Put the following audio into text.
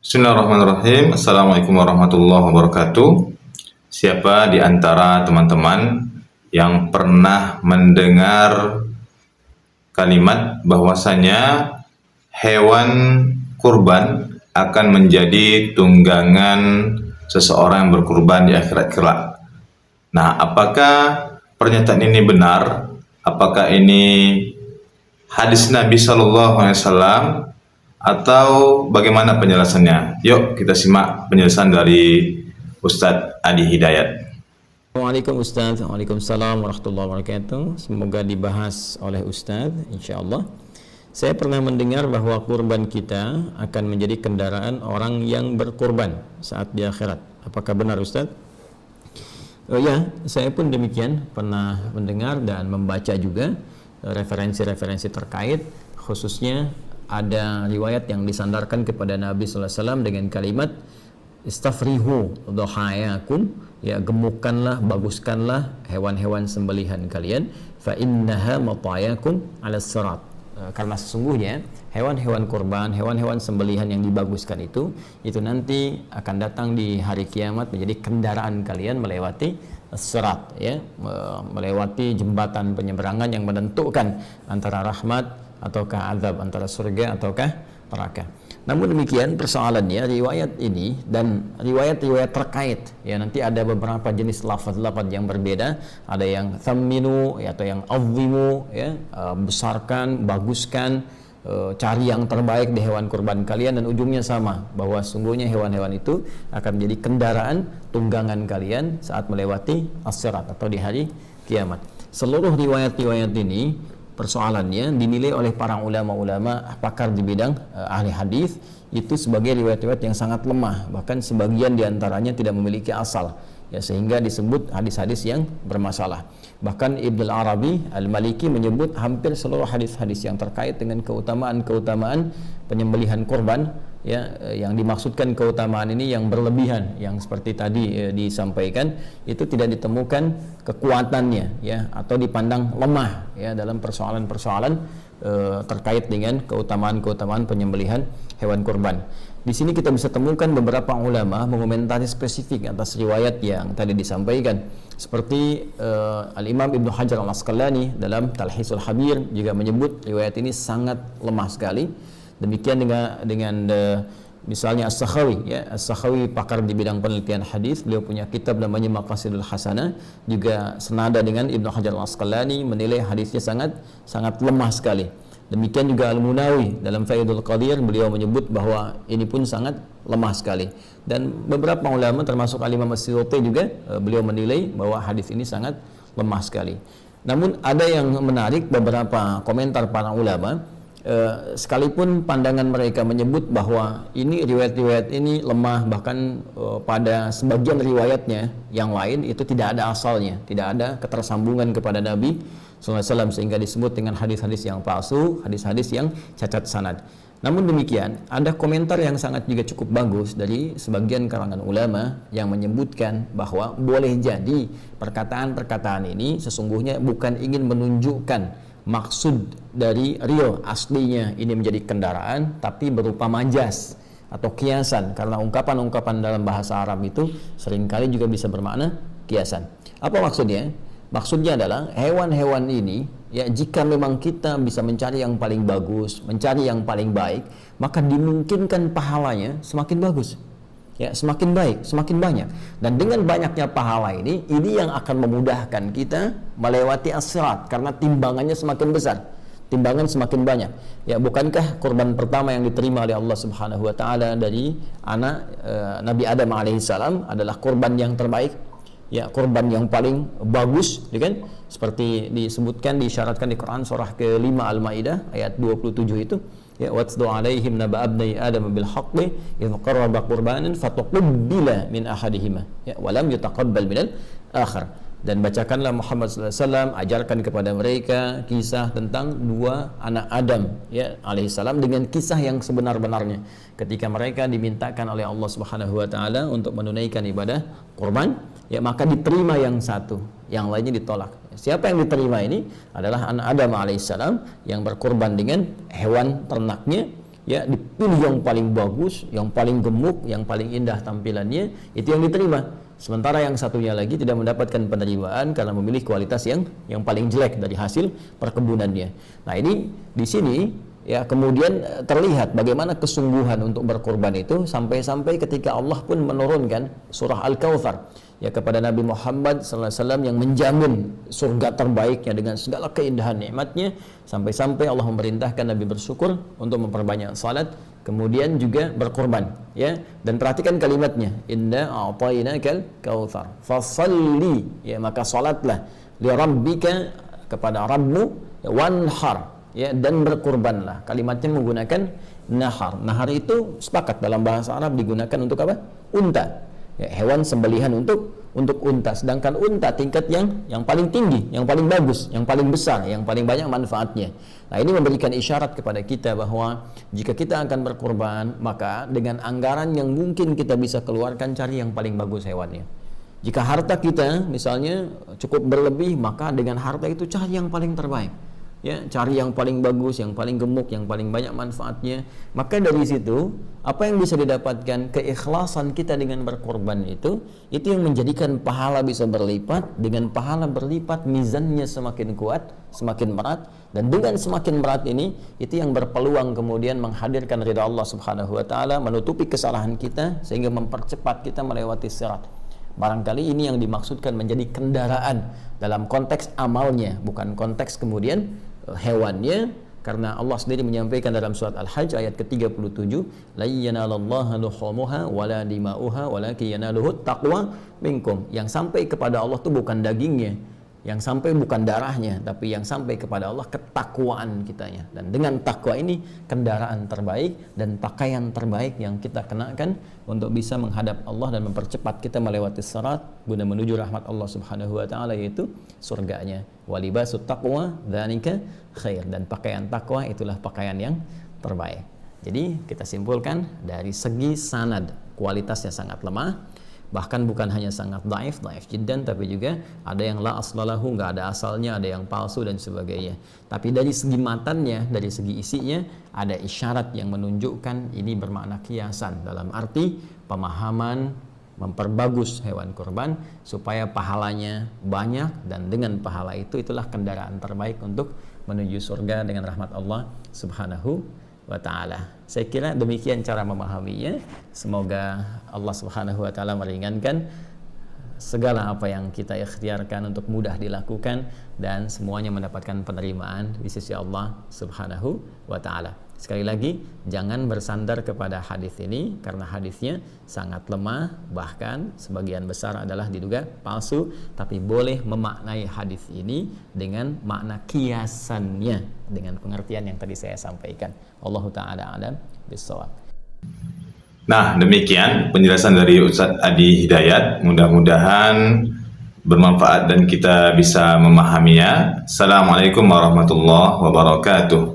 Bismillahirrahmanirrahim. Assalamualaikum warahmatullahi wabarakatuh. Siapa di antara teman-teman yang pernah mendengar kalimat bahwasanya hewan kurban akan menjadi tunggangan seseorang yang berkurban di akhirat kelak? Nah, apakah pernyataan ini benar? Apakah ini hadis Nabi Shallallahu Alaihi Wasallam atau bagaimana penjelasannya? Yuk kita simak penjelasan dari Ustadz Adi Hidayat. Assalamualaikum Ustaz. Waalaikumsalam warahmatullahi wabarakatuh. Semoga dibahas oleh Ustaz, insyaallah. Saya pernah mendengar bahwa kurban kita akan menjadi kendaraan orang yang berkurban saat di akhirat. Apakah benar Ustaz? Oh ya, saya pun demikian pernah mendengar dan membaca juga referensi-referensi terkait, khususnya ada riwayat yang disandarkan kepada Nabi sallallahu alaihi wasallam dengan kalimat istafrihu dhahayakum, ya, gemukkanlah, baguskanlah hewan-hewan sembelihan kalian, fa innaha matayakum 'ala sirat. Karena sesungguhnya hewan-hewan kurban, hewan-hewan sembelihan yang dibaguskan itu nanti akan datang di hari kiamat menjadi kendaraan kalian melewati sirat, ya, melewati jembatan penyeberangan yang menentukan antara rahmat ataukah azab, antara surga ataukah neraka. Namun demikian persoalannya, riwayat ini dan riwayat-riwayat terkait, ya, nanti ada beberapa jenis lafaz-lafaz yang berbeda, ada yang thamminu, ya, atau yang azimu, ya, besarkan, baguskan, cari yang terbaik di hewan kurban kalian, dan ujungnya sama, bahwa sungguhnya hewan-hewan itu akan menjadi kendaraan tunggangan kalian saat melewati as-sirat atau di hari kiamat. Seluruh riwayat-riwayat ini persoalannya dinilai oleh para ulama-ulama pakar di bidang ahli hadis itu sebagai riwayat-riwayat yang sangat lemah, bahkan sebagian diantaranya tidak memiliki asal, ya, sehingga disebut hadis-hadis yang bermasalah. Bahkan Ibnu Arabi Al-Maliki menyebut hampir seluruh hadis-hadis yang terkait dengan keutamaan-keutamaan penyembelihan kurban, ya, yang dimaksudkan keutamaan ini yang berlebihan, yang seperti tadi disampaikan, itu tidak ditemukan kekuatannya, ya, atau dipandang lemah, ya, dalam persoalan-persoalan terkait dengan keutamaan-keutamaan penyembelihan hewan kurban. Di sini kita bisa temukan beberapa ulama mengomentari spesifik atas riwayat yang tadi disampaikan, seperti Al-Imam Ibnu Hajar Al-Asqalani dalam Talhisul Habir juga menyebut riwayat ini sangat lemah sekali. Demikian dengan misalnya As-Sakhawi, ya, As-Sakhawi pakar di bidang penelitian hadis, beliau punya kitab namanya Maqasidul Hasanah, juga senada dengan Ibnu Hajar Al-Asqalani, menilai hadisnya sangat lemah sekali. Demikian juga Al-Munawi dalam Faidul Qadir, beliau menyebut bahwa ini pun sangat lemah sekali. Dan beberapa ulama termasuk Al-Imam As-Suyuti juga beliau menilai bahwa hadis ini sangat lemah sekali. Namun ada yang menarik, beberapa komentar para ulama, sekalipun pandangan mereka menyebut bahwa ini riwayat-riwayat ini lemah, bahkan pada sebagian riwayatnya yang lain itu tidak ada asalnya, tidak ada ketersambungan kepada Nabi SAW, sehingga disebut dengan hadis-hadis yang palsu, hadis-hadis yang cacat sanad. Namun demikian, ada komentar yang sangat juga cukup bagus dari sebagian kalangan ulama yang menyebutkan bahwa boleh jadi perkataan-perkataan ini sesungguhnya bukan ingin menunjukkan maksud dari real aslinya ini menjadi kendaraan, tapi berupa majas atau kiasan, karena ungkapan-ungkapan dalam bahasa Arab itu seringkali juga bisa bermakna kiasan. Apa maksudnya? Maksudnya adalah hewan-hewan ini, ya, jika memang kita bisa mencari yang paling bagus, mencari yang paling baik, maka dimungkinkan pahalanya semakin bagus, ya, semakin baik, semakin banyak. Dan dengan banyaknya pahala ini yang akan memudahkan kita melewati as-sirat, karena timbangannya semakin besar, timbangan semakin banyak. Ya, bukankah kurban pertama yang diterima oleh Allah Subhanahu wa taala dari anak Nabi Adam alaihissalam adalah kurban yang terbaik, ya, kurban yang paling bagus, ya kan? Seperti disebutkan, disyaratkan di Quran surah ke-5 Al-Maidah ayat 27 itu, ya, watlu alaihim naba abnai adam bil haqqi idh qarraba qurbanan fatuqbila min ahadihima, ya, wa lam yutaqabbal minal akhar. Dan bacakanlah Muhammad sallallahu alaihi wasallam, ajarkan kepada mereka kisah tentang dua anak Adam, ya, alaihissalam, dengan kisah yang sebenar-benarnya ketika mereka dimintakan oleh Allah Subhanahu wa taala untuk menunaikan ibadah kurban, ya, maka diterima yang satu, yang lainnya ditolak. Siapa yang diterima ini adalah anak Adam alaihissalam yang berkurban dengan hewan ternaknya, ya dipilih yang paling bagus, yang paling gemuk, yang paling indah tampilannya, itu yang diterima. Sementara yang satunya lagi tidak mendapatkan penerimaan karena memilih kualitas yang paling jelek dari hasil perkebunannya. Nah, ini di sini ya kemudian terlihat bagaimana kesungguhan untuk berkorban itu, sampai-sampai ketika Allah pun menurunkan surah Al-Kautsar ya kepada Nabi Muhammad SAW yang menjamin surga terbaiknya dengan segala keindahan nikmatnya, sampai-sampai Allah memerintahkan Nabi bersyukur untuk memperbanyak salat, kemudian juga berkorban ya. Dan perhatikan kalimatnya, inna a'tainakal kautsar fasalli, ya maka salatlah li rabbika, kepada Rabbmu, wanhar, ya dan berkorbanlah. Kalimatnya menggunakan nahar. Nahar itu sepakat dalam bahasa Arab digunakan untuk apa? Unta. Ya, hewan sembelihan untuk unta. Sedangkan unta tingkat yang paling tinggi, yang paling bagus, yang paling besar, yang paling banyak manfaatnya. Nah, ini memberikan isyarat kepada kita bahwa jika kita akan berkorban, maka dengan anggaran yang mungkin kita bisa keluarkan, cari yang paling bagus hewannya. Jika harta kita misalnya cukup berlebih, maka dengan harta itu cari yang paling terbaik. Ya, cari yang paling bagus, yang paling gemuk, yang paling banyak manfaatnya. Maka dari situ, apa yang bisa didapatkan, keikhlasan kita dengan berkorban itu yang menjadikan pahala bisa berlipat. Dengan pahala berlipat, mizannya semakin kuat, semakin berat, dan dengan semakin berat ini, itu yang berpeluang kemudian menghadirkan ridha Allah Subhanahu wa taala, menutupi kesalahan kita sehingga mempercepat kita melewati sirat. Barangkali ini yang dimaksudkan menjadi kendaraan dalam konteks amalnya, bukan konteks kemudian hewannya, karena Allah sendiri menyampaikan dalam surat Al-Hajj ayat ke-37, la yanalallaha luhumuha wala dima'uha walakin yanaluhut taqwa minkum. Yang sampai kepada Allah itu bukan dagingnya, yang sampai bukan darahnya, tapi yang sampai kepada Allah ketakwaan kitanya. Dan dengan takwa ini kendaraan terbaik dan pakaian terbaik yang kita kenakan untuk bisa menghadap Allah dan mempercepat kita melewati sirat guna menuju rahmat Allah Subhanahu wa taala, yaitu surganya. Walibasut taqwa dzalika khair, dan pakaian takwa itulah pakaian yang terbaik. Jadi kita simpulkan dari segi sanad kualitasnya sangat lemah. Bahkan bukan hanya sangat daif jiddan, tapi juga ada yang la aslalahu, nggak ada asalnya, ada yang palsu dan sebagainya. Tapi dari segi matannya, dari segi isinya, ada isyarat yang menunjukkan ini bermakna kiasan, dalam arti pemahaman memperbagus hewan kurban supaya pahalanya banyak, dan dengan pahala itu itulah kendaraan terbaik untuk menuju surga dengan rahmat Allah Subhanahu wa ta'ala. Saya kira demikian cara memahaminya. Semoga Allah Subhanahu wa ta'ala meringankan segala apa yang kita ikhtiarkan untuk mudah dilakukan, dan semuanya mendapatkan penerimaan di sisi Allah Subhanahu wa ta'ala. Sekali lagi, jangan bersandar kepada hadis ini karena hadisnya sangat lemah, bahkan sebagian besar adalah diduga palsu. Tapi boleh memaknai hadis ini dengan makna kiasannya, dengan pengertian yang tadi saya sampaikan. Allahu ta'ala a'lam bissawab. Nah, demikian penjelasan dari Ustadz Adi Hidayat. Mudah-mudahan bermanfaat dan kita bisa memahaminya. Assalamualaikum warahmatullahi wabarakatuh.